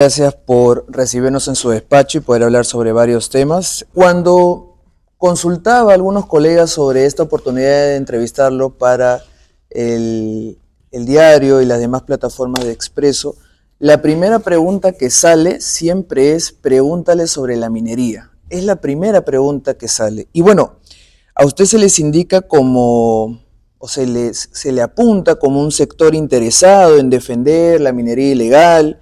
Gracias por recibirnos en su despacho y poder hablar sobre varios temas. Cuando consultaba a algunos colegas sobre esta oportunidad de entrevistarlo para el diario y las demás plataformas de Expreso, la primera pregunta que sale siempre es: pregúntale sobre la minería. Es la primera pregunta que sale. Y bueno, a usted se les indica como, o se le apunta como un sector interesado en defender la minería ilegal.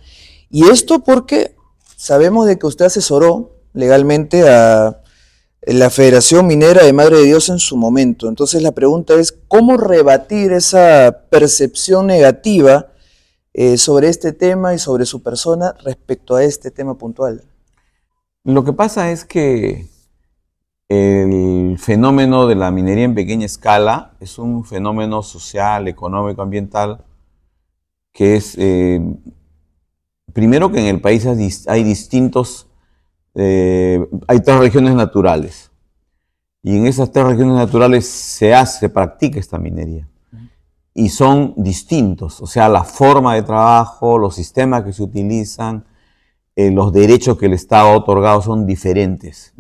Y esto porque sabemos de que usted asesoró legalmente a la Federación Minera de Madre de Dios en su momento. Entonces la pregunta es: ¿cómo rebatir esa percepción negativa sobre este tema y sobre su persona respecto a este tema puntual? Lo que pasa es que el fenómeno de la minería en pequeña escala es un fenómeno social, económico, ambiental, que es, primero, que en el país hay hay tres regiones naturales, y en esas tres regiones naturales se practica esta minería, y son distintos, o sea, la forma de trabajo, los sistemas que se utilizan, los derechos que el Estado ha otorgado son diferentes.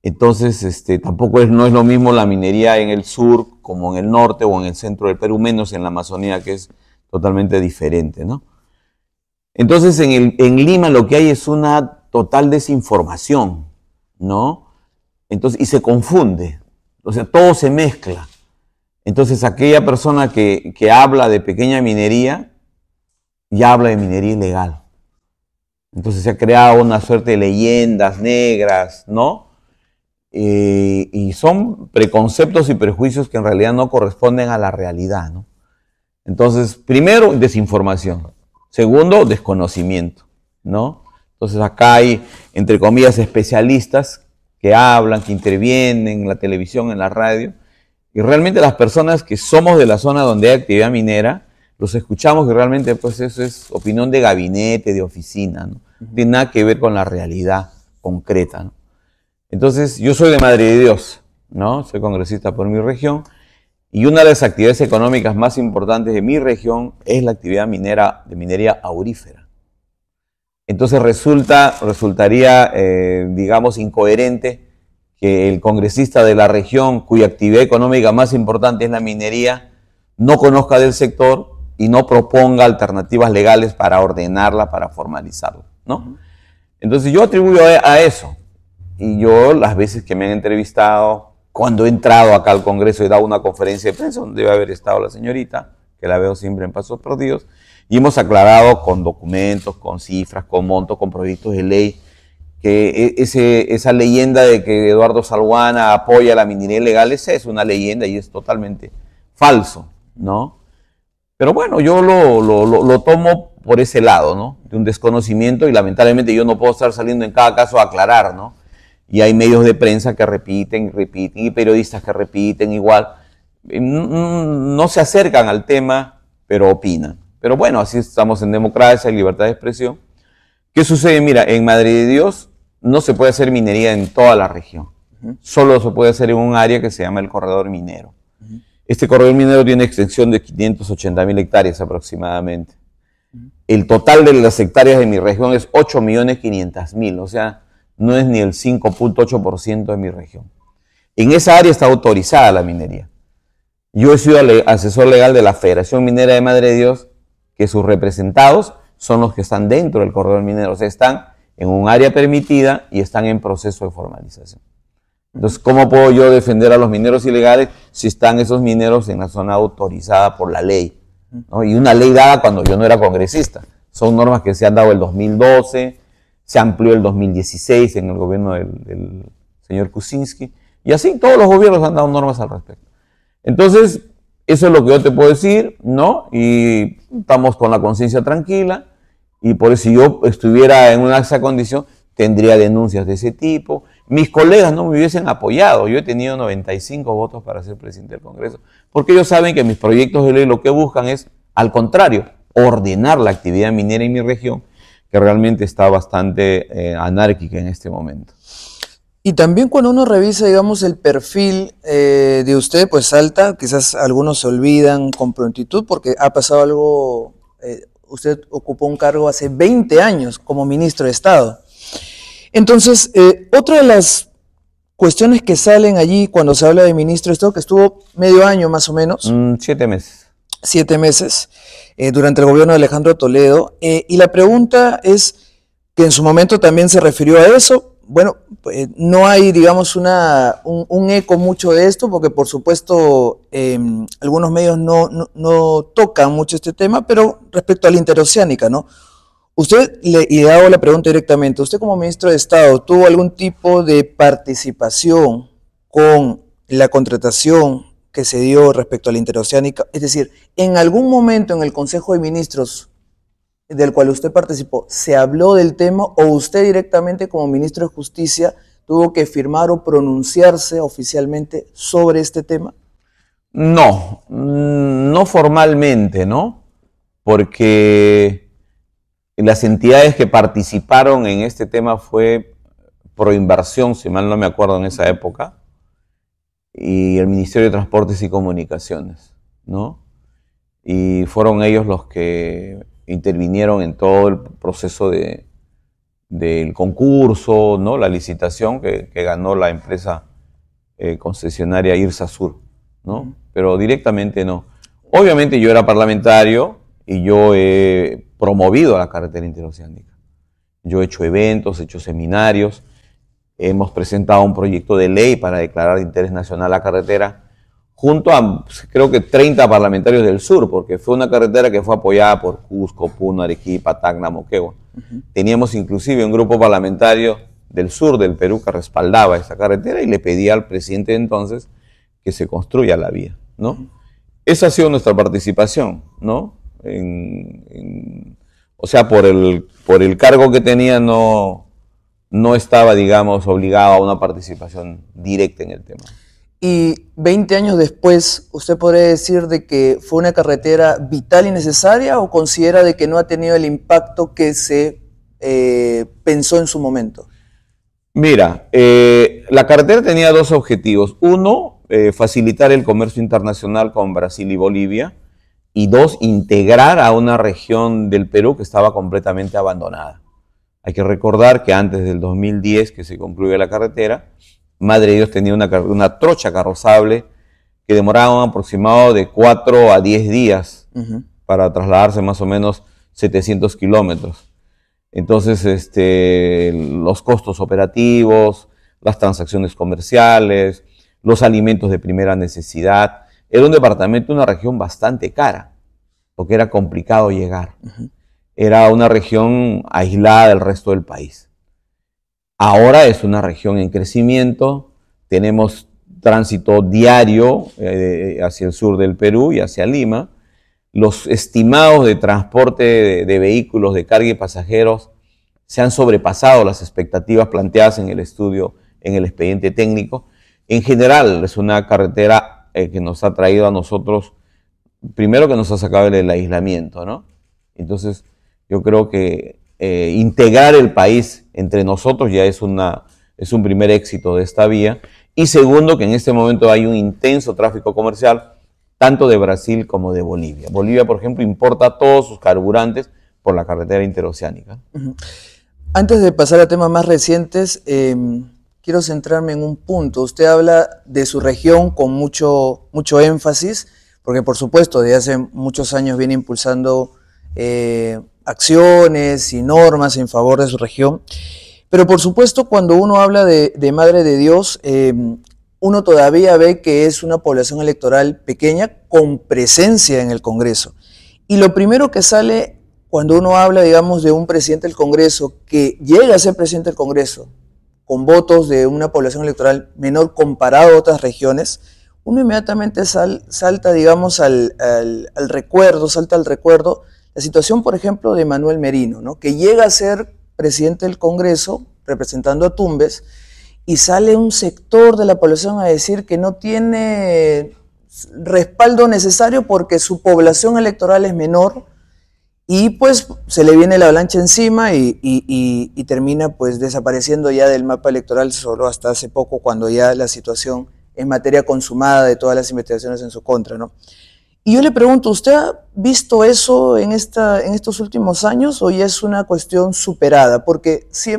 Entonces, tampoco no es lo mismo la minería en el sur como en el norte o en el centro del Perú, menos en la Amazonía, que es totalmente diferente, ¿no? Entonces, en Lima lo que hay es una total desinformación, ¿no? Entonces, y se confunde, o sea, todo se mezcla. Entonces, aquella persona que habla de pequeña minería, ya habla de minería ilegal. Entonces se ha creado una suerte de leyendas negras, ¿no? Y son preconceptos y prejuicios que en realidad no corresponden a la realidad, ¿no? Entonces, primero, desinformación. Segundo, desconocimiento, ¿no? Entonces acá hay, entre comillas, especialistas que hablan, que intervienen en la televisión, en la radio, y realmente las personas que somos de la zona donde hay actividad minera, los escuchamos, que realmente pues eso es opinión de gabinete, de oficina, ¿no? No tiene nada que ver con la realidad concreta, ¿no? Entonces, yo soy de Madre de Dios, ¿no? Soy congresista por mi región, y una de las actividades económicas más importantes de mi región es la actividad minera, de minería aurífera. Entonces resultaría, digamos, incoherente que el congresista de la región, cuya actividad económica más importante es la minería, no conozca del sector y no proponga alternativas legales para ordenarla, para formalizarla, ¿no? Entonces yo atribuyo a eso. Y yo, las veces que me han entrevistado, cuando he entrado acá al Congreso, he dado una conferencia de prensa donde debe haber estado la señorita, que la veo siempre en Pasos Perdidos, y hemos aclarado con documentos, con cifras, con montos, con proyectos de ley, que esa leyenda de que Eduardo Salguana apoya la minería ilegal, esa es una leyenda y es totalmente falso, ¿no? Pero bueno, yo lo tomo por ese lado, ¿no? De un desconocimiento, y lamentablemente yo no puedo estar saliendo en cada caso a aclarar, ¿no? Y hay medios de prensa que repiten, y periodistas que repiten igual. No se acercan al tema, pero opinan. Pero bueno, así estamos en democracia y libertad de expresión. ¿Qué sucede? Mira, en Madre de Dios no se puede hacer minería en toda la región. Solo se puede hacer en un área que se llama el corredor minero. Este corredor minero tiene extensión de 580.000 hectáreas aproximadamente. El total de las hectáreas de mi región es 8.500.000, o sea, no es ni el 5.8% de mi región. En esa área está autorizada la minería. Yo he sido asesor legal de la Federación Minera de Madre de Dios, que sus representados son los que están dentro del corredor minero, o sea, están en un área permitida y están en proceso de formalización. Entonces, ¿cómo puedo yo defender a los mineros ilegales si están esos mineros en la zona autorizada por la ley, ¿no? Y una ley dada cuando yo no era congresista. Son normas que se han dado el 2012, se amplió el 2016 en el gobierno del señor Kuczynski, y así todos los gobiernos han dado normas al respecto. Entonces, eso es lo que yo te puedo decir, ¿no? Y estamos con la conciencia tranquila, y por eso si yo estuviera en esa condición, tendría denuncias de ese tipo. Mis colegas no me hubiesen apoyado. Yo he tenido 95 votos para ser presidente del Congreso, porque ellos saben que mis proyectos de ley lo que buscan es, al contrario, ordenar la actividad minera en mi región, que realmente está bastante anárquica en este momento. Y también cuando uno revisa, digamos, el perfil de usted, pues salta, quizás algunos se olvidan con prontitud porque ha pasado algo usted ocupó un cargo hace 20 años como ministro de Estado. Entonces, otra de las cuestiones que salen allí cuando se habla de ministro de Estado, que estuvo medio año más o menos. 7 meses. 7 meses, durante el gobierno de Alejandro Toledo. Y la pregunta es, que en su momento también se refirió a eso. Bueno, no hay, digamos, un eco mucho de esto, porque por supuesto algunos medios no tocan mucho este tema, pero respecto a la interoceánica, ¿no? Usted, y le hago la pregunta directamente, ¿usted como ministro de Estado tuvo algún tipo de participación con la contratación que se dio respecto a la interoceánica? Es decir, ¿en algún momento en el Consejo de Ministros del cual usted participó, se habló del tema o usted directamente como ministro de Justicia tuvo que firmar o pronunciarse oficialmente sobre este tema? No, no formalmente, ¿no? Porque las entidades que participaron en este tema fue Proinversión, si mal no me acuerdo en esa época, y el Ministerio de Transportes y Comunicaciones, ¿no? Y fueron ellos los que intervinieron en todo el proceso del concurso, ¿no? La licitación que ganó la empresa concesionaria Irsa Sur, ¿no? Pero directamente no. Obviamente yo era parlamentario y yo he promovido la carretera interoceánica. Yo he hecho eventos, he hecho seminarios, hemos presentado un proyecto de ley para declarar de interés nacional la carretera, junto a, creo que 30 parlamentarios del sur, porque fue una carretera que fue apoyada por Cusco, Puno, Arequipa, Tacna, Moquegua. Teníamos inclusive un grupo parlamentario del sur del Perú que respaldaba esa carretera y le pedía al presidente de entonces que se construya la vía, ¿no? Esa ha sido nuestra participación, ¿no? O sea, por el cargo que tenía no estaba, digamos, obligado a una participación directa en el tema. Y 20 años después, ¿usted podría decir de que fue una carretera vital y necesaria o considera de que no ha tenido el impacto que se pensó en su momento? Mira, la carretera tenía dos objetivos. Uno, facilitar el comercio internacional con Brasil y Bolivia. Y dos, integrar a una región del Perú que estaba completamente abandonada. Hay que recordar que antes del 2010, que se concluye la carretera, Madre de Dios tenía una trocha carrozable que demoraba un aproximado de 4 a 10 días para trasladarse más o menos 700 kilómetros. Entonces, los costos operativos, las transacciones comerciales, los alimentos de primera necesidad, era un departamento, una región bastante cara, porque era complicado llegar. Era una región aislada del resto del país. Ahora es una región en crecimiento, tenemos tránsito diario hacia el sur del Perú y hacia Lima. Los estimados de transporte de vehículos de carga y pasajeros se han sobrepasado las expectativas planteadas en el estudio, en el expediente técnico. En general, es una carretera que nos ha traído a nosotros, primero que nos ha sacado del aislamiento, ¿no? Entonces, yo creo que integrar el país entre nosotros ya es un primer éxito de esta vía. Y segundo, que en este momento hay un intenso tráfico comercial, tanto de Brasil como de Bolivia. Bolivia, por ejemplo, importa todos sus carburantes por la carretera interoceánica. Antes de pasar a temas más recientes, quiero centrarme en un punto. Usted habla de su región con mucho énfasis, porque por supuesto, desde hace muchos años viene impulsando acciones y normas en favor de su región. Pero por supuesto, cuando uno habla de Madre de Dios, uno todavía ve que es una población electoral pequeña con presencia en el Congreso. Y lo primero que sale cuando uno habla, digamos, de un presidente del Congreso que llega a ser presidente del Congreso con votos de una población electoral menor comparado a otras regiones, uno inmediatamente salta, digamos, al recuerdo la situación, por ejemplo, de Manuel Merino, ¿no? Que llega a ser presidente del Congreso representando a Tumbes y sale un sector de la población a decir que no tiene respaldo necesario porque su población electoral es menor y pues se le viene la avalancha encima y termina pues desapareciendo ya del mapa electoral solo hasta hace poco, cuando ya la situación en materia consumada de todas las investigaciones en su contra, ¿no? Y yo le pregunto, ¿usted ha visto eso en estos últimos años o ya es una cuestión superada? Porque sí,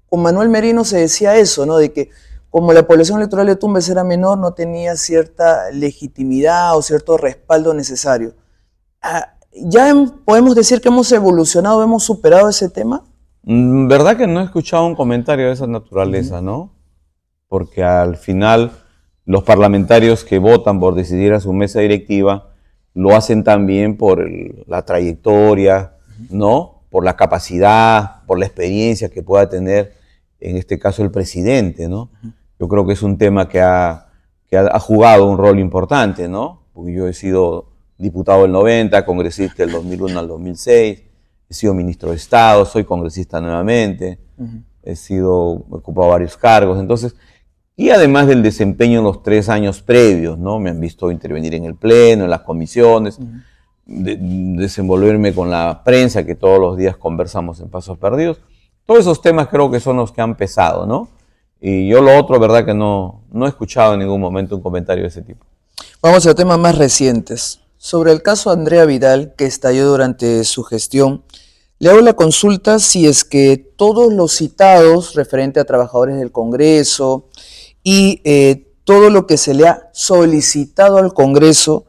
con Manuel Merino se decía eso, ¿no? De que como la población electoral de Tumbes era menor, no tenía cierta legitimidad o cierto respaldo necesario. ¿Ya podemos decir que hemos evolucionado, hemos superado ese tema? ¿Verdad que no he escuchado un comentario de esa naturaleza, no? Porque al final los parlamentarios que votan por decidir a su mesa directiva lo hacen también por la trayectoria, ¿no? Por la capacidad, por la experiencia que pueda tener, en este caso, el presidente, ¿no? Yo creo que es un tema que ha jugado un rol importante, ¿no? Porque yo he sido diputado del 90, congresista del 2001 al 2006, he sido ministro de Estado, soy congresista nuevamente, he ocupado varios cargos, entonces, y además del desempeño en los 3 años previos, ¿no? Me han visto intervenir en el Pleno, en las comisiones, desenvolverme con la prensa, que todos los días conversamos en Pasos Perdidos. Todos esos temas creo que son los que han pesado, ¿no? Y yo lo otro, verdad que no he escuchado en ningún momento un comentario de ese tipo. Vamos a temas más recientes. Sobre el caso Andrea Vidal, que estalló durante su gestión, le hago la consulta si es que todos los citados referente a trabajadores del Congreso y todo lo que se le ha solicitado al Congreso,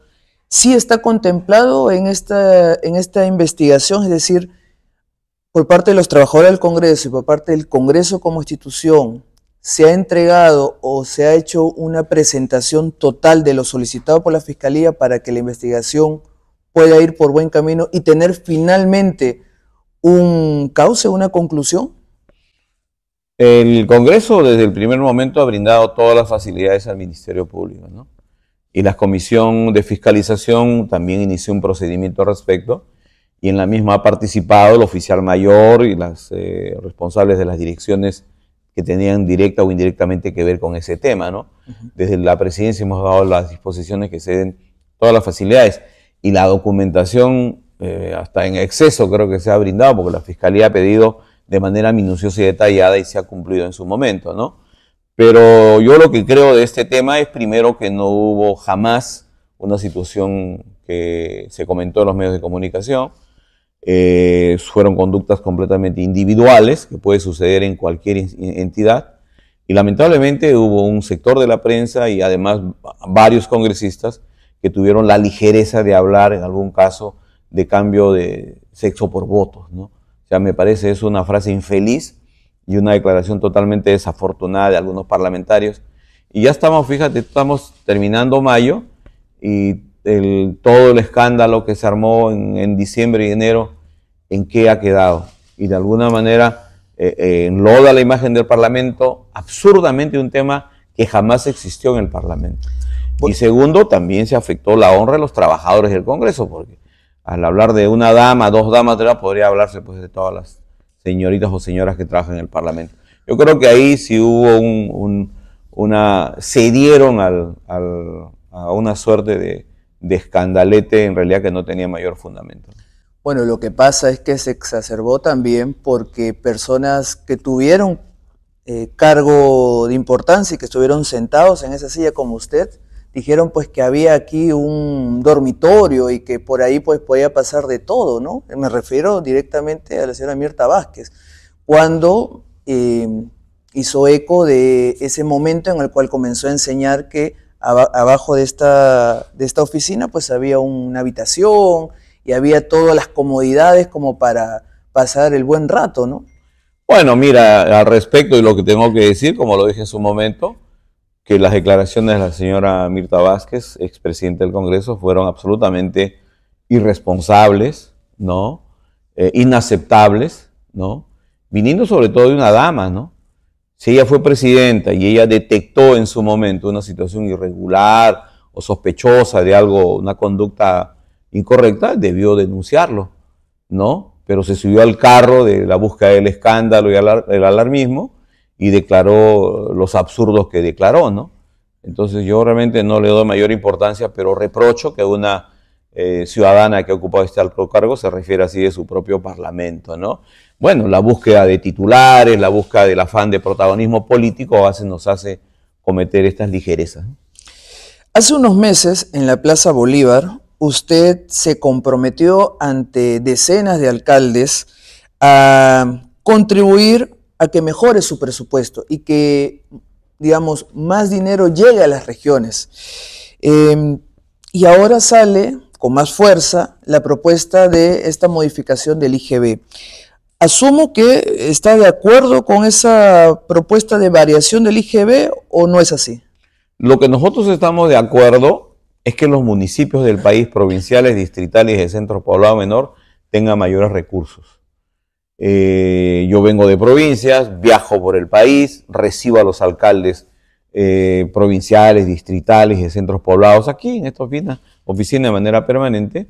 sí está contemplado en esta investigación, es decir, por parte de los trabajadores del Congreso y por parte del Congreso como institución, ¿se ha entregado o se ha hecho una presentación total de lo solicitado por la Fiscalía para que la investigación pueda ir por buen camino y tener finalmente un cauce, una conclusión? El Congreso desde el primer momento ha brindado todas las facilidades al Ministerio Público, ¿no? Y la Comisión de Fiscalización también inició un procedimiento al respecto y en la misma ha participado el oficial mayor y las responsables de las direcciones que tenían directa o indirectamente que ver con ese tema, ¿no? Desde la presidencia hemos dado las disposiciones que se den todas las facilidades y la documentación hasta en exceso creo que se ha brindado porque la Fiscalía ha pedido de manera minuciosa y detallada y se ha cumplido en su momento, ¿no? Pero yo lo que creo de este tema es primero que no hubo jamás una situación que se comentó en los medios de comunicación. Fueron conductas completamente individuales que puede suceder en cualquier entidad y lamentablemente hubo un sector de la prensa y además varios congresistas que tuvieron la ligereza de hablar en algún caso de cambio de sexo por votos, ¿no? O sea, me parece eso una frase infeliz y una declaración totalmente desafortunada de algunos parlamentarios. Y ya estamos, fíjate, estamos terminando mayo y todo el escándalo que se armó en diciembre y enero, ¿en qué ha quedado? Y de alguna manera enloda la imagen del Parlamento, absurdamente un tema que jamás existió en el Parlamento. Y segundo, también se afectó la honra de los trabajadores del Congreso, porque al hablar de una dama, 2 damas, podría hablarse pues de todas las señoritas o señoras que trabajan en el Parlamento. Yo creo que ahí sí hubo cedieron a una suerte de escandalete en realidad que no tenía mayor fundamento. Bueno, lo que pasa es que se exacerbó también porque personas que tuvieron cargo de importancia y que estuvieron sentados en esa silla como usted, dijeron pues que había aquí un dormitorio y que por ahí pues podía pasar de todo, ¿no? Me refiero directamente a la señora Mirta Vázquez, cuando hizo eco de ese momento en el cual comenzó a enseñar que abajo de esta oficina pues había una habitación y había todas las comodidades como para pasar el buen rato, ¿no? Bueno, mira, al respecto de lo que tengo que decir, como lo dije en su momento, que las declaraciones de la señora Mirta Vázquez, expresidenta del Congreso, fueron absolutamente irresponsables, ¿no? Inaceptables, ¿no? Viniendo sobre todo de una dama, ¿no? Si ella fue presidenta y ella detectó en su momento una situación irregular o sospechosa de algo, una conducta incorrecta, debió denunciarlo, ¿no? Pero se subió al carro de la búsqueda del escándalo y el alarmismo y declaró los absurdos que declaró, ¿no? Entonces yo realmente no le doy mayor importancia, pero reprocho que una ciudadana que ha ocupado este alto cargo se refiere así de su propio parlamento, ¿no? Bueno, la búsqueda de titulares, la búsqueda del afán de protagonismo político a veces nos hace cometer estas ligerezas, ¿no? Hace unos meses en la Plaza Bolívar usted se comprometió ante decenas de alcaldes a contribuir a que mejore su presupuesto y que, digamos, más dinero llegue a las regiones. Y ahora sale con más fuerza la propuesta de esta modificación del IGB. Asumo que está de acuerdo con esa propuesta de variación del IGB, ¿o no es así? Lo que nosotros estamos de acuerdo es que los municipios del país, provinciales, distritales y de centro poblado menor, tengan mayores recursos. Yo vengo de provincias, viajo por el país, recibo a los alcaldes provinciales, distritales y de centros poblados aquí en esta oficina de manera permanente.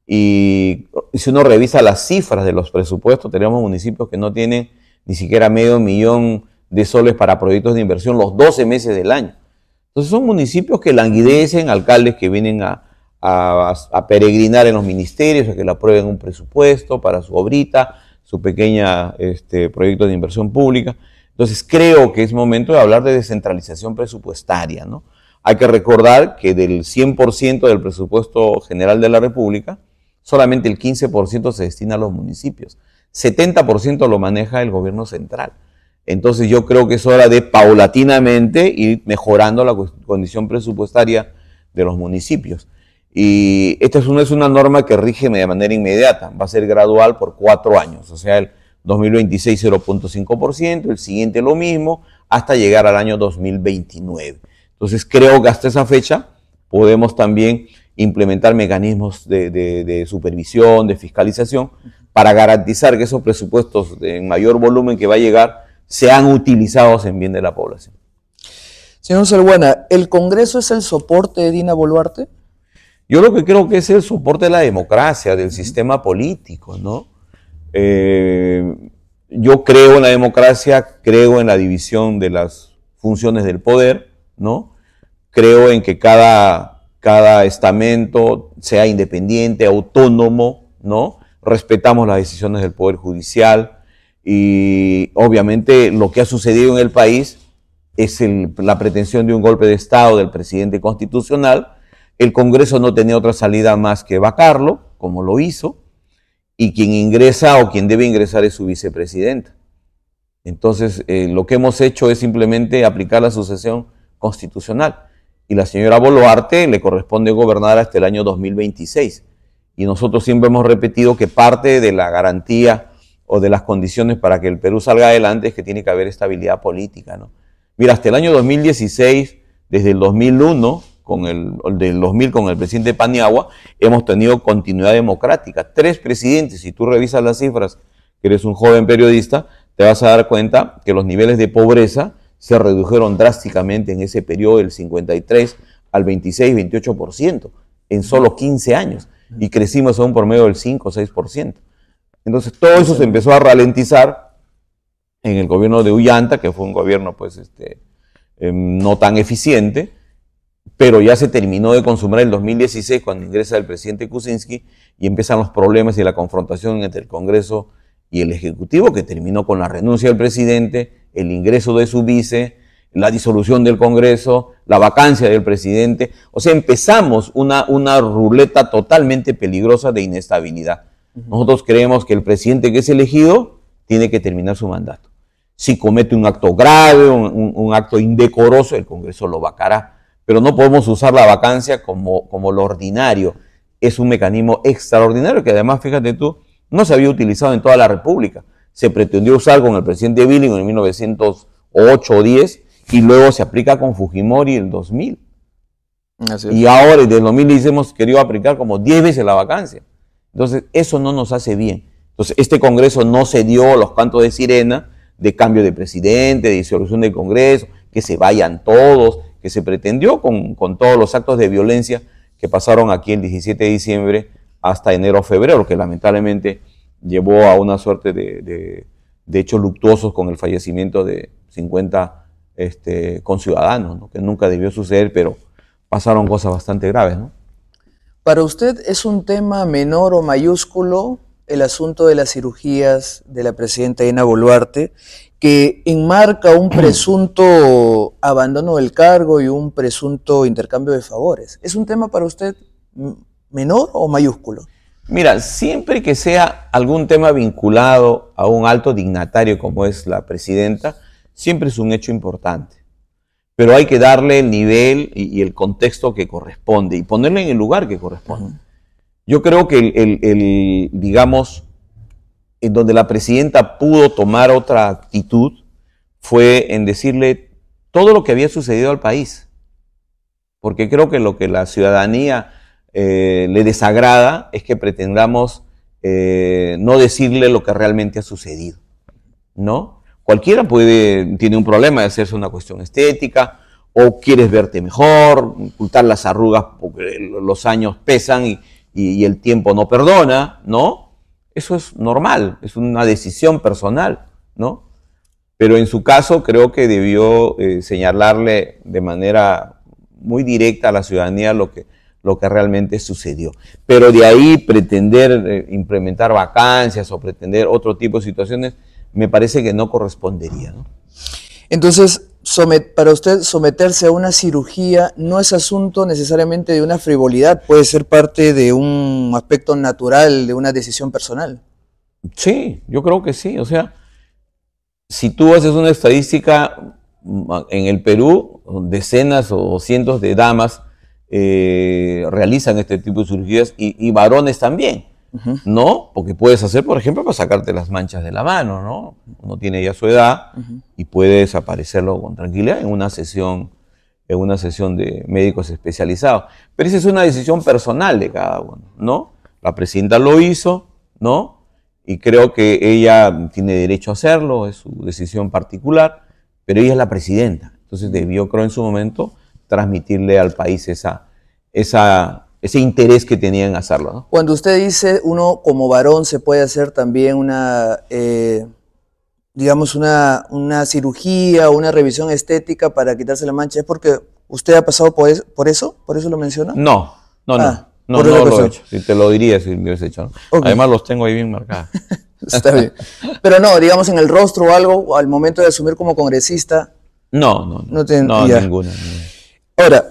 Y si uno revisa las cifras de los presupuestos, tenemos municipios que no tienen ni siquiera $500,000 para proyectos de inversión los 12 meses del año. Entonces son municipios que languidecen, alcaldes que vienen a peregrinar en los ministerios, a que le aprueben un presupuesto para su obrita, su pequeña proyecto de inversión pública. Entonces creo que es momento de hablar de descentralización presupuestaria, ¿no? Hay que recordar que del 100% del presupuesto general de la República, solamente el 15% se destina a los municipios. 70% lo maneja el gobierno central. Entonces yo creo que es hora de paulatinamente ir mejorando la condición presupuestaria de los municipios. Y esta no es una norma que rige de manera inmediata, va a ser gradual por 4 años. O sea, el 2026 0.5%, el siguiente lo mismo, hasta llegar al año 2029. Entonces creo que hasta esa fecha podemos también implementar mecanismos de supervisión, de fiscalización, para garantizar que esos presupuestos en mayor volumen que va a llegar sean utilizados en bien de la población. Señor Salguana, ¿el Congreso es el soporte de Dina Boluarte? Yo lo que creo que es el soporte de la democracia, del sistema político, ¿no? Yo creo en la democracia, creo en la división de las funciones del poder, ¿no? Creo en que cada estamento sea independiente, autónomo, ¿no? Respetamos las decisiones del Poder Judicial y obviamente lo que ha sucedido en el país es la pretensión de un golpe de Estado del presidente constitucional. El Congreso no tenía otra salida más que vacarlo, como lo hizo, y quien ingresa o quien debe ingresar es su vicepresidenta. Entonces, lo que hemos hecho es simplemente aplicar la sucesión constitucional. Y la señora Boluarte le corresponde gobernar hasta el año 2026. Y nosotros siempre hemos repetido que parte de la garantía o de las condiciones para que el Perú salga adelante es que tiene que haber estabilidad política, ¿no? Mira, hasta el año 2016, desde el 2001, del 2000 con el presidente Paniagua, hemos tenido continuidad democrática. 3 presidentes, si tú revisas las cifras, que eres un joven periodista, te vas a dar cuenta que los niveles de pobreza se redujeron drásticamente en ese periodo del 53 al 26, 28%, en solo 15 años, y crecimos a un promedio del 5 o 6%. Entonces todo eso se empezó a ralentizar en el gobierno de Ollanta, que fue un gobierno pues no tan eficiente, pero ya se terminó de consumar el 2016 cuando ingresa el presidente Kuczynski y empiezan los problemas y la confrontación entre el Congreso y el Ejecutivo, que terminó con la renuncia del presidente, el ingreso de su vice, la disolución del Congreso, la vacancia del presidente. O sea, empezamos una ruleta totalmente peligrosa de inestabilidad. Nosotros creemos que el presidente que es elegido tiene que terminar su mandato. Si comete un acto grave, un acto indecoroso, el Congreso lo vacará. Pero no podemos usar la vacancia como lo ordinario. Es un mecanismo extraordinario que además, fíjate tú, no se había utilizado en toda la República. Se pretendió usar con el presidente Billing en 1908 o 10 y luego se aplica con Fujimori en el 2000. Así es. Y ahora, desde el 2010, hemos querido aplicar como 10 veces la vacancia. Entonces, eso no nos hace bien. Entonces, este Congreso no se dio los cantos de sirena de cambio de presidente, de disolución del Congreso, que se vayan todos, que se pretendió con todos los actos de violencia que pasaron aquí el 17 de diciembre hasta enero o febrero, que lamentablemente llevó a una suerte de hechos luctuosos con el fallecimiento de 50 conciudadanos, ¿no? Que nunca debió suceder, pero pasaron cosas bastante graves, ¿no? ¿Para usted es un tema menor o mayúsculo el asunto de las cirugías de la presidenta Dina Boluarte, que enmarca un presunto abandono del cargo y un presunto intercambio de favores? ¿Es un tema para usted menor o mayúsculo? Mira, siempre que sea algún tema vinculado a un alto dignatario como es la presidenta, siempre es un hecho importante. Pero hay que darle el nivel y el contexto que corresponde y ponerle en el lugar que corresponde. Yo creo que digamos, en donde la presidenta pudo tomar otra actitud fue en decirle todo lo que había sucedido al país. Porque creo que lo que la ciudadanía le desagrada es que pretendamos no decirle lo que realmente ha sucedido, ¿no? Cualquiera tiene un problema de hacerse una cuestión estética, o quieres verte mejor, ocultar las arrugas porque los años pesan y el tiempo no perdona, ¿no? Eso es normal, es una decisión personal, ¿no? Pero en su caso creo que debió señalarle de manera muy directa a la ciudadanía lo que realmente sucedió. Pero de ahí pretender implementar vacancias o pretender otro tipo de situaciones, me parece que no correspondería, ¿no? Entonces, para usted someterse a una cirugía no es asunto necesariamente de una frivolidad, puede ser parte de un aspecto natural, de una decisión personal. Sí, yo creo que sí. O sea, si tú haces una estadística en el Perú, decenas o cientos de damas realizan este tipo de cirugías y varones también, ¿no? Porque puedes hacer, por ejemplo, para sacarte las manchas de la mano, ¿no? Uno tiene ya su edad y puede desaparecerlo con tranquilidad en una sesión de médicos especializados. Pero esa es una decisión personal de cada uno, ¿no? La presidenta lo hizo, ¿no? Y creo que ella tiene derecho a hacerlo, es su decisión particular, pero ella es la presidenta. Entonces debió, creo, en su momento, transmitirle al país ese interés que tenía en hacerlo, ¿no? Cuando usted dice uno como varón se puede hacer también digamos una cirugía o una revisión estética para quitarse la mancha, ¿es porque usted ha pasado por eso? ¿Por eso lo menciona? No lo he hecho. Si te lo diría si me hubiese hecho, ¿no? Okay. Además los tengo ahí bien marcados. Está bien. Pero no, digamos en el rostro o algo, al momento de asumir como congresista. No, ninguna. Ahora,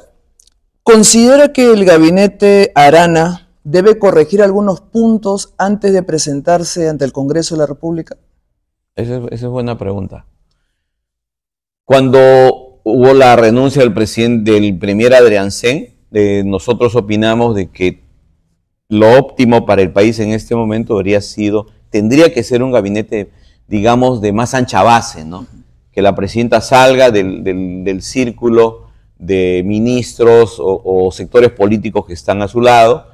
¿considera que el gabinete Arana debe corregir algunos puntos antes de presentarse ante el Congreso de la República? Esa es buena pregunta. Cuando hubo la renuncia del premier Adriansen, nosotros opinamos de que lo óptimo para el país en este momento tendría que ser un gabinete, digamos, de más ancha base, ¿no? Que la presidenta salga del círculo de ministros o sectores políticos que están a su lado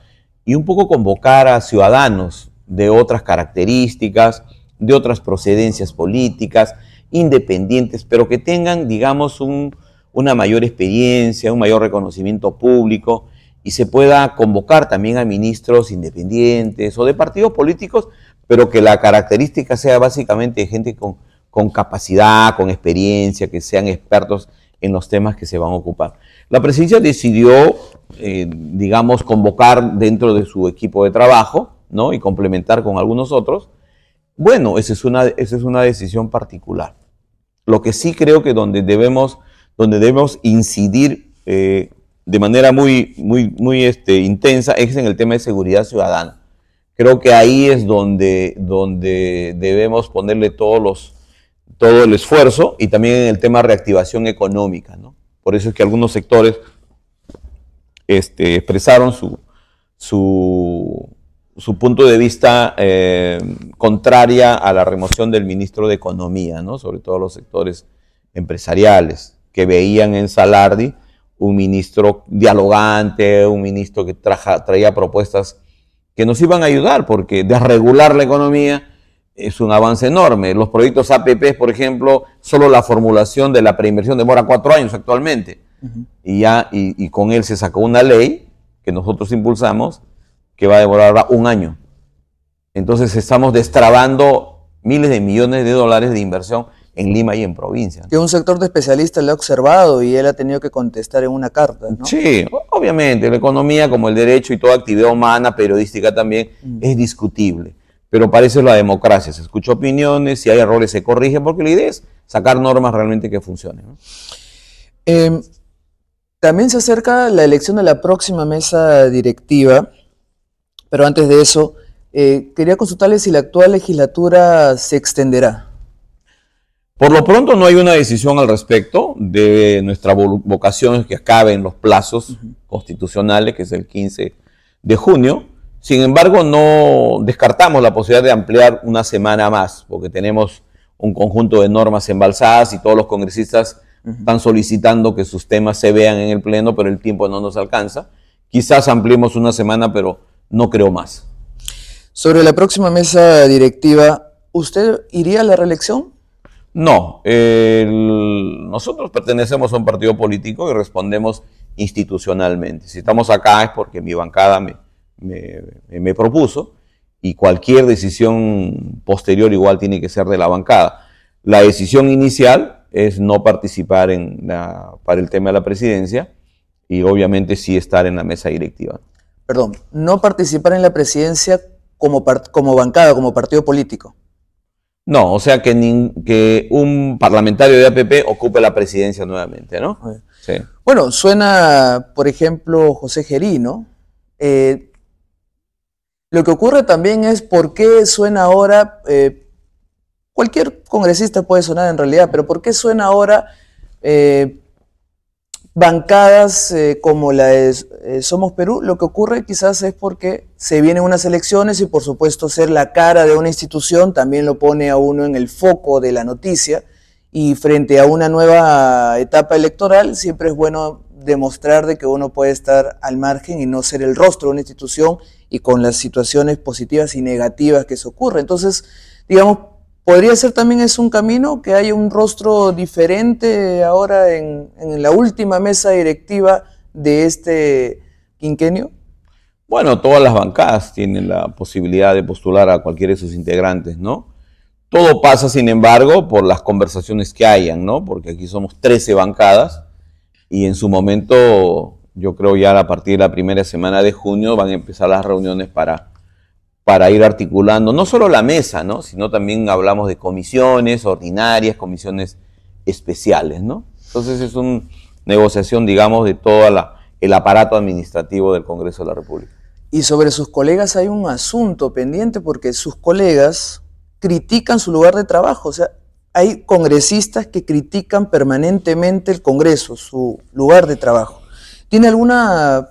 y un poco convocar a ciudadanos de otras características, de otras procedencias políticas, independientes, pero que tengan, digamos, una mayor experiencia, un mayor reconocimiento público y se pueda convocar también a ministros independientes o de partidos políticos, pero que la característica sea básicamente de gente con capacidad, con experiencia, que sean expertos en los temas que se van a ocupar. La presidencia decidió, digamos, convocar dentro de su equipo de trabajo, ¿no? Y complementar con algunos otros. Bueno, esa es una decisión particular. Lo que sí creo que donde debemos incidir de manera muy intensa es en el tema de seguridad ciudadana. Creo que ahí es donde debemos ponerle todo el esfuerzo y también en el tema de reactivación económica, ¿no? Por eso es que algunos sectores expresaron su punto de vista contraria a la remoción del ministro de Economía, ¿no? Sobre todo los sectores empresariales, que veían en Salardi un ministro dialogante, un ministro que traía propuestas que nos iban a ayudar, porque desregular la economía es un avance enorme. Los proyectos APP, por ejemplo, solo la formulación de la preinversión demora 4 años actualmente. Y con él se sacó una ley que nosotros impulsamos que va a demorar 1 año. Entonces estamos destrabando miles de millones de dólares de inversión en Lima y en provincia. Que un sector de especialistas le ha observado y él ha tenido que contestar en una carta, ¿no? Sí, obviamente, la economía como el derecho y toda actividad humana, periodística también, es discutible. Pero para eso es la democracia, se escucha opiniones, si hay errores se corrigen, porque la idea es sacar normas realmente que funcionen, ¿no? También se acerca la elección de la próxima mesa directiva Pero antes de eso, quería consultarle si la actual legislatura se extenderá. Por lo pronto no hay una decisión al respecto. De nuestra vocación es que acaben los plazos constitucionales, que es el 15 de junio. Sin embargo, no descartamos la posibilidad de ampliar una semana más, porque tenemos un conjunto de normas embalsadas y todos los congresistas están solicitando que sus temas se vean en el Pleno, pero el tiempo no nos alcanza. Quizás ampliemos una semana, pero no creo más. Sobre la próxima mesa directiva, ¿usted iría a la reelección? No, nosotros pertenecemos a un partido político y respondemos institucionalmente. Si estamos acá es porque mi bancada me propuso, y cualquier decisión posterior igual tiene que ser de la bancada. La decisión inicial es no participar para el tema de la presidencia y obviamente sí estar en la mesa directiva. Perdón, no participar en la presidencia como bancada, como partido político. No, o sea que un parlamentario de APP ocupe la presidencia nuevamente, ¿no? Sí. Bueno, suena, por ejemplo, José Gerí, ¿no? Lo que ocurre también es por qué suena ahora, cualquier congresista puede sonar en realidad, pero por qué suena ahora bancadas como la de Somos Perú. Lo que ocurre quizás es porque se vienen unas elecciones y por supuesto ser la cara de una institución también lo pone a uno en el foco de la noticia, y frente a una nueva etapa electoral siempre es bueno demostrar de que uno puede estar al margen y no ser el rostro de una institución y con las situaciones positivas y negativas que se ocurren. Entonces, digamos, podría ser también es un camino que haya un rostro diferente ahora en la última mesa directiva de este quinquenio. Bueno, todas las bancadas tienen la posibilidad de postular a cualquiera de sus integrantes, ¿no? Todo pasa, sin embargo, por las conversaciones que hayan, ¿no? Porque aquí somos 13 bancadas y en su momento, yo creo ya a partir de la primera semana de junio van a empezar las reuniones para ir articulando, no solo la mesa, ¿no? Sino también hablamos de comisiones ordinarias, comisiones especiales, ¿no? Entonces es una negociación, digamos, de todo el aparato administrativo del Congreso de la República. Y sobre sus colegas hay un asunto pendiente porque sus colegas critican su lugar de trabajo. O sea, hay congresistas que critican permanentemente el Congreso, su lugar de trabajo. ¿Tiene alguna,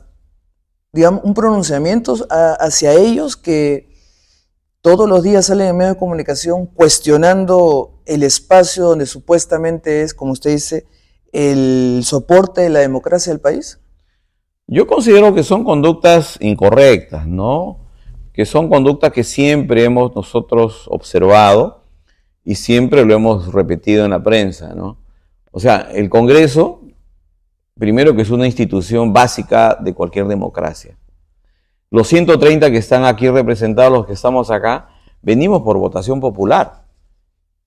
digamos, un pronunciamiento hacia ellos que todos los días salen en medios de comunicación cuestionando el espacio donde supuestamente es, como usted dice, el soporte de la democracia del país? Yo considero que son conductas incorrectas, ¿no? Que son conductas que siempre hemos nosotros observado y siempre lo hemos repetido en la prensa, ¿no? O sea, el Congreso, primero que es una institución básica de cualquier democracia. Los 130 que están aquí representados, los que estamos acá, venimos por votación popular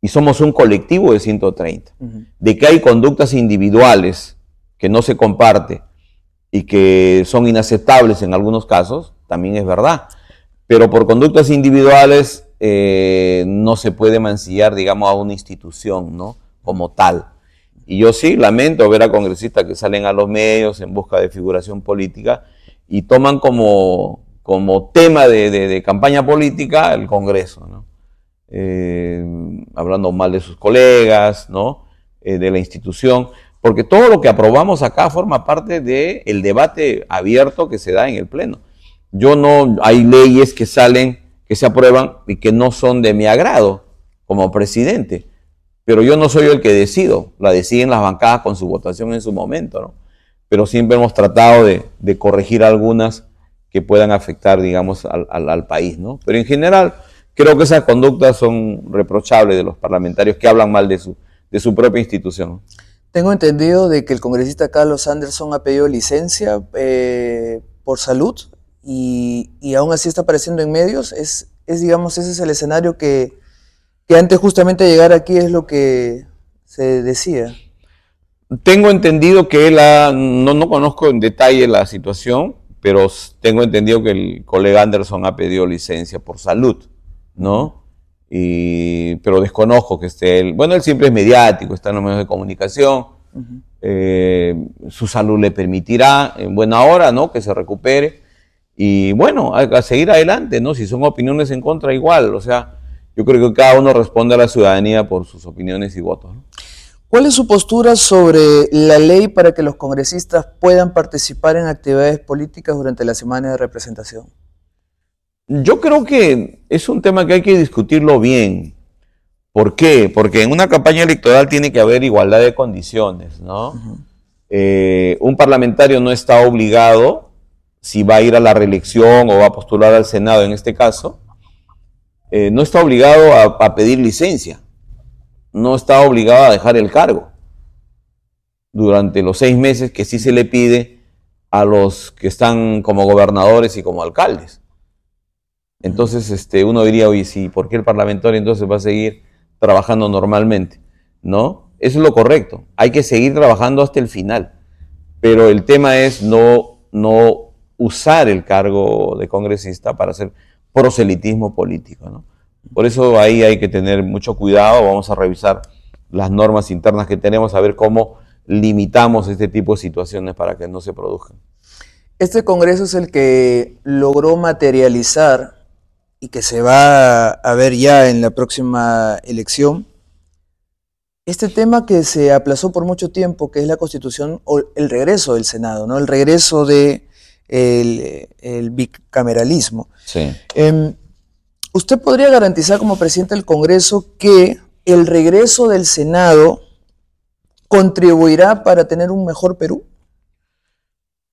y somos un colectivo de 130. De que hay conductas individuales que no se comparte y que son inaceptables en algunos casos, también es verdad. Pero por conductas individuales no se puede mancillar, digamos, a una institución, ¿no? Como tal. Y yo sí lamento ver a congresistas que salen a los medios en busca de figuración política y toman como tema de campaña política el Congreso, ¿no? Hablando mal de sus colegas, ¿no? De la institución, porque todo lo que aprobamos acá forma parte del debate abierto que se da en el Pleno. Hay leyes que salen, que se aprueban y que no son de mi agrado como presidente, pero yo no soy el que decido, la deciden las bancadas con su votación en su momento, ¿no? Pero siempre hemos tratado de corregir algunas que puedan afectar, digamos, al país, ¿no? Pero en general, creo que esas conductas son reprochables de los parlamentarios que hablan mal de su propia institución. Tengo entendido de que el congresista Carlos Anderson ha pedido licencia por salud y aún así está apareciendo en medios. Digamos, ese es el escenario que antes justamente de llegar aquí es lo que se decía. Tengo entendido que él no conozco en detalle la situación, pero tengo entendido que el colega Anderson ha pedido licencia por salud, ¿no? Pero desconozco que esté él. Bueno, él siempre es mediático, está en los medios de comunicación. Su salud le permitirá en buena hora, ¿no? Que se recupere. Y bueno, a seguir adelante, ¿no? Si son opiniones en contra, igual. O sea, yo creo que cada uno responde a la ciudadanía por sus opiniones y votos, ¿no? ¿Cuál es su postura sobre la ley para que los congresistas puedan participar en actividades políticas durante la semana de representación? Yo creo que es un tema que hay que discutirlo bien. ¿Por qué? Porque en una campaña electoral tiene que haber igualdad de condiciones, ¿no? Un parlamentario no está obligado, si va a ir a la reelección o va a postular al Senado en este caso, no está obligado a pedir licencia, no está obligado a dejar el cargo durante los 6 meses que sí se le pide a los que están como gobernadores y como alcaldes. Entonces uno diría, oye, sí, ¿por qué el parlamentario entonces va a seguir trabajando normalmente? ¿No? Eso es lo correcto. Hay que seguir trabajando hasta el final. Pero el tema es no usar el cargo de congresista para hacer proselitismo político, ¿no? Por eso ahí hay que tener mucho cuidado. Vamos a revisar las normas internas que tenemos, a ver cómo limitamos este tipo de situaciones para que no se produzcan. Este Congreso es el que logró materializar y que se va a ver ya en la próxima elección, este tema que se aplazó por mucho tiempo, que es la Constitución o el regreso del Senado, ¿no? El regreso de el bicameralismo. Sí. ¿Usted podría garantizar como presidente del Congreso que el regreso del Senado contribuirá para tener un mejor Perú?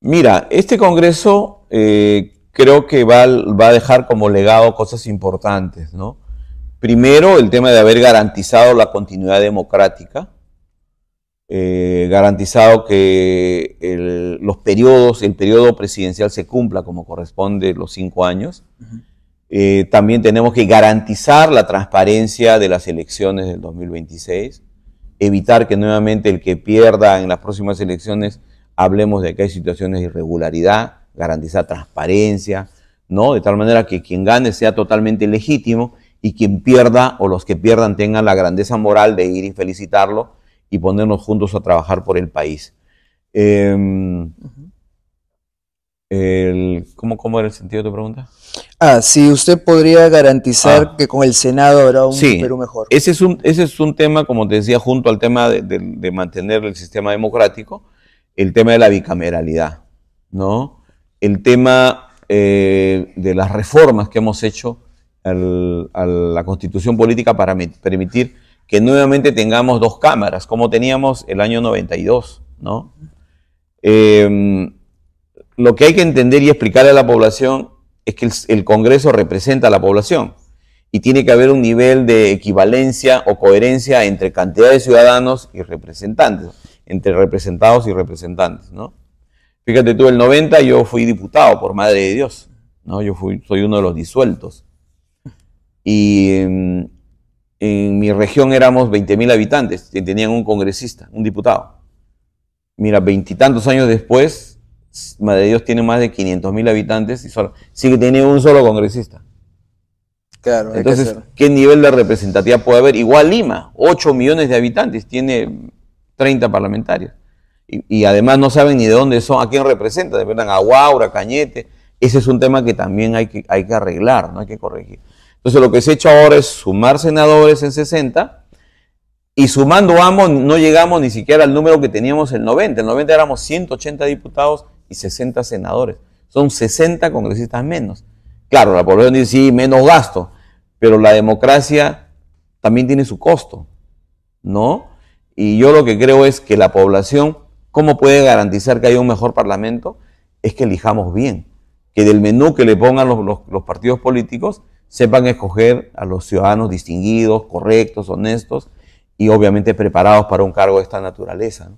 Mira, este Congreso creo que va a dejar como legado cosas importantes, ¿no? Primero, el tema de haber garantizado la continuidad democrática, garantizado que el periodo presidencial se cumpla como corresponde los 5 años. También tenemos que garantizar la transparencia de las elecciones del 2026, evitar que nuevamente el que pierda en las próximas elecciones hablemos de que hay situaciones de irregularidad, garantizar transparencia, ¿no? De tal manera que quien gane sea totalmente legítimo y quien pierda o los que pierdan tengan la grandeza moral de ir y felicitarlo y ponernos juntos a trabajar por el país. ¿Cómo era el sentido de tu pregunta? Si usted podría garantizar que con el Senado habrá un Perú mejor. Ese es un tema, como te decía, junto al tema de mantener el sistema democrático, el tema de la bicameralidad, ¿no? El tema de las reformas que hemos hecho a la Constitución política para permitir que nuevamente tengamos 2 cámaras, como teníamos el año 92, ¿no? Lo que hay que entender y explicarle a la población es que el Congreso representa a la población y tiene que haber un nivel de equivalencia o coherencia entre cantidad de ciudadanos y representantes, entre representados y representantes, ¿no? Fíjate tú, el 90 yo fui diputado, por madre de Dios, ¿no? Soy uno de los disueltos. Y en mi región éramos 20.000 habitantes que tenían un congresista, un diputado. Mira, 20 y tantos años después, Madre de Dios tiene más de 500.000 habitantes y sigue teniendo un solo congresista. Claro, entonces, ¿qué nivel de representatividad puede haber? Igual Lima, 8 millones de habitantes, tiene 30 parlamentarios. Y además no saben ni de dónde son, a quién representa, de verdad, a Huaura, Cañete. Ese es un tema que también hay que arreglar, ¿no? Hay que corregir. Entonces lo que se ha hecho ahora es sumar senadores en 60 y sumando ambos no llegamos ni siquiera al número que teníamos en el 90. En el 90 éramos 180 diputados y 60 senadores. Son 60 congresistas menos. Claro, la población dice, sí, menos gasto, pero la democracia también tiene su costo, ¿no? Y yo lo que creo es que la población, ¿cómo puede garantizar que haya un mejor parlamento? Es que elijamos bien, que del menú que le pongan los partidos políticos sepan escoger a los ciudadanos distinguidos, correctos, honestos y obviamente preparados para un cargo de esta naturaleza, ¿no?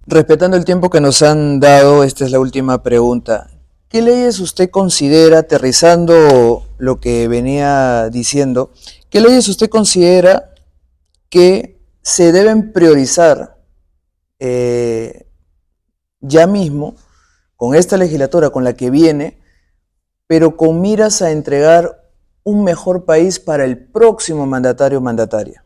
Respetando el tiempo que nos han dado, esta es la última pregunta. ¿Qué leyes usted considera, aterrizando lo que venía diciendo, qué leyes usted considera que se deben priorizar ya mismo, con esta legislatura, con la que viene, pero con miras a entregar un mejor país para el próximo mandatario o mandataria?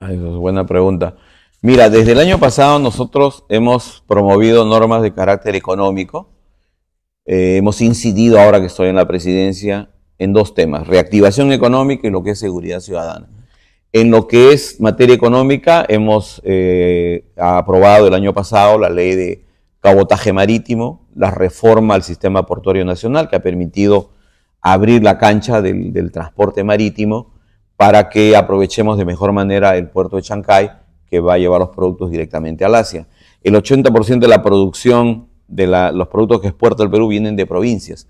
Esa es buena pregunta. Mira, desde el año pasado nosotros hemos promovido normas de carácter económico hemos incidido ahora que estoy en la presidencia en dos temas, reactivación económica y lo que es seguridad ciudadana. En lo que es materia económica, hemos aprobado el año pasado la ley de cabotaje marítimo, la reforma al sistema portuario nacional que ha permitido abrir la cancha del transporte marítimo para que aprovechemos de mejor manera el puerto de Chancay, que va a llevar los productos directamente al Asia. El 80% de la producción de los productos que exporta el Perú vienen de provincias.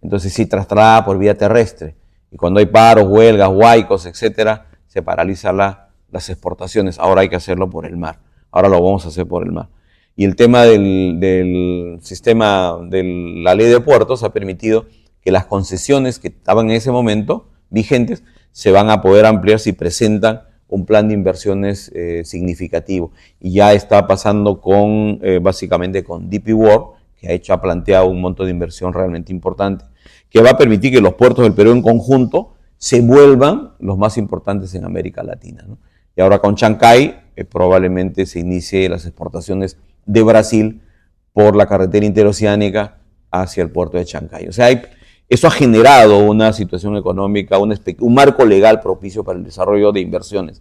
Entonces, sí, traslada por vía terrestre. Y cuando hay paros, huelgas, huaicos, etcétera, se paralizan las exportaciones. Ahora hay que hacerlo por el mar. Ahora lo vamos a hacer por el mar. Y el tema del sistema de la ley de puertos ha permitido que las concesiones que estaban en ese momento vigentes se van a poder ampliar si presentan un plan de inversiones significativo. Y ya está pasando con, básicamente con DP World, que ha planteado un monto de inversión realmente importante, que va a permitir que los puertos del Perú en conjunto se vuelvan los más importantes en América Latina, ¿no? Y ahora con Chancay probablemente se inicie las exportaciones de Brasil por la carretera interoceánica hacia el puerto de Chancay. O sea, eso ha generado una situación económica, un marco legal propicio para el desarrollo de inversiones.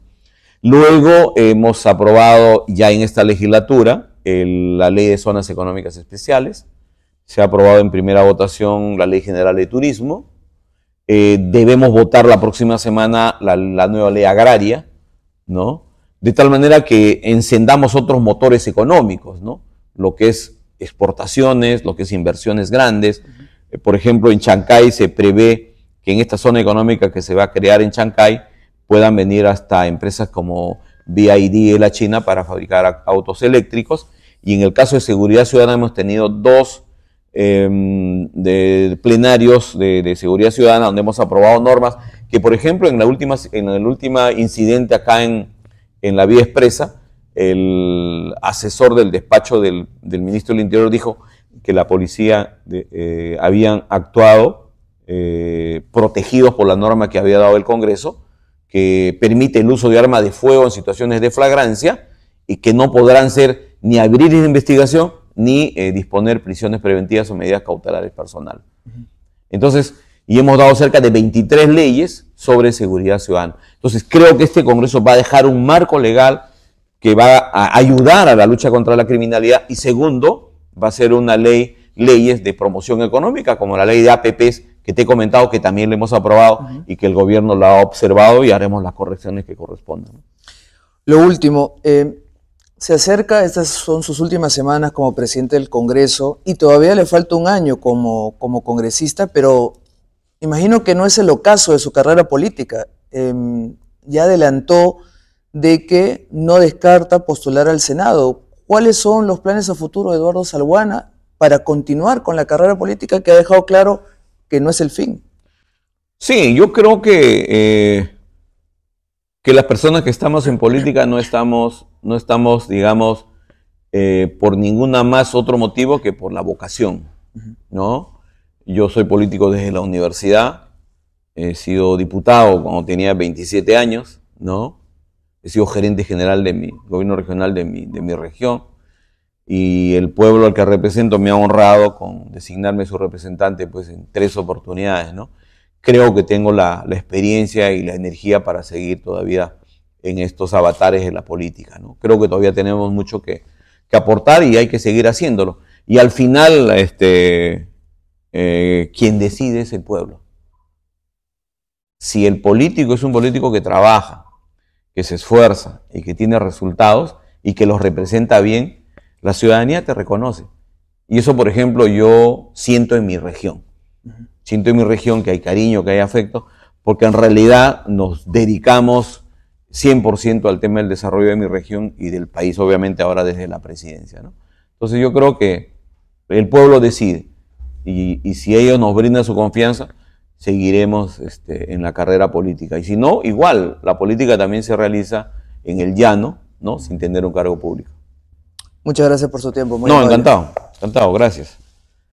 Luego hemos aprobado ya en esta legislatura la Ley de Zonas Económicas Especiales. Se ha aprobado en primera votación la Ley General de Turismo. Debemos votar la próxima semana la nueva Ley Agraria, ¿no? De tal manera que encendamos otros motores económicos, ¿no? Lo que es exportaciones, lo que es inversiones grandes. Por ejemplo, en Chancay se prevé que en esta zona económica que se va a crear en Chancay puedan venir hasta empresas como BYD de la China para fabricar autos eléctricos. Y en el caso de seguridad ciudadana hemos tenido dos plenarios de seguridad ciudadana donde hemos aprobado normas que, por ejemplo, en el último incidente acá en la vía expresa, el asesor del despacho del ministro del Interior dijo que la policía habían actuado protegidos por la norma que había dado el Congreso, que permite el uso de armas de fuego en situaciones de flagrancia y que no podrán ser ni abrir investigación ni disponer prisiones preventivas o medidas cautelares personales. Entonces, y hemos dado cerca de 23 leyes sobre seguridad ciudadana. Entonces, creo que este Congreso va a dejar un marco legal que va a ayudar a la lucha contra la criminalidad y segundo, va a ser una leyes de promoción económica, como la ley de APPs que te he comentado, que también le hemos aprobado y que el gobierno la ha observado y haremos las correcciones que correspondan. Lo último, se acerca, estas son sus últimas semanas como presidente del Congreso y todavía le falta un año como congresista, pero imagino que no es el ocaso de su carrera política. Ya adelantó de que no descarta postular al Senado. ¿Cuáles son los planes a futuro de Eduardo Salguana para continuar con la carrera política que ha dejado claro que no es el fin? Sí, yo creo que las personas que estamos en política no estamos, digamos, por ninguna más otro motivo que por la vocación, ¿no? Yo soy político desde la universidad, he sido diputado cuando tenía 27 años, ¿no? He sido gerente general de mi gobierno regional de mi región y el pueblo al que represento me ha honrado con designarme su representante pues, en 3 oportunidades, ¿no? Creo que tengo la experiencia y la energía para seguir todavía en estos avatares de la política, ¿no? Creo que todavía tenemos mucho que aportar y hay que seguir haciéndolo. Y al final, quien decide es el pueblo. Si el político es un político que trabaja, que se esfuerza y que tiene resultados y que los representa bien, la ciudadanía te reconoce. Y eso, por ejemplo, yo siento en mi región. Siento en mi región que hay cariño, que hay afecto, porque en realidad nos dedicamos 100% al tema del desarrollo de mi región y del país, obviamente ahora desde la presidencia, ¿no? Entonces yo creo que el pueblo decide y si ellos nos brindan su confianza, seguiremos en la carrera política. Y si no, igual, la política también se realiza en el llano, ¿no? Sin tener un cargo público. Muchas gracias por su tiempo. No, encantado, gracias.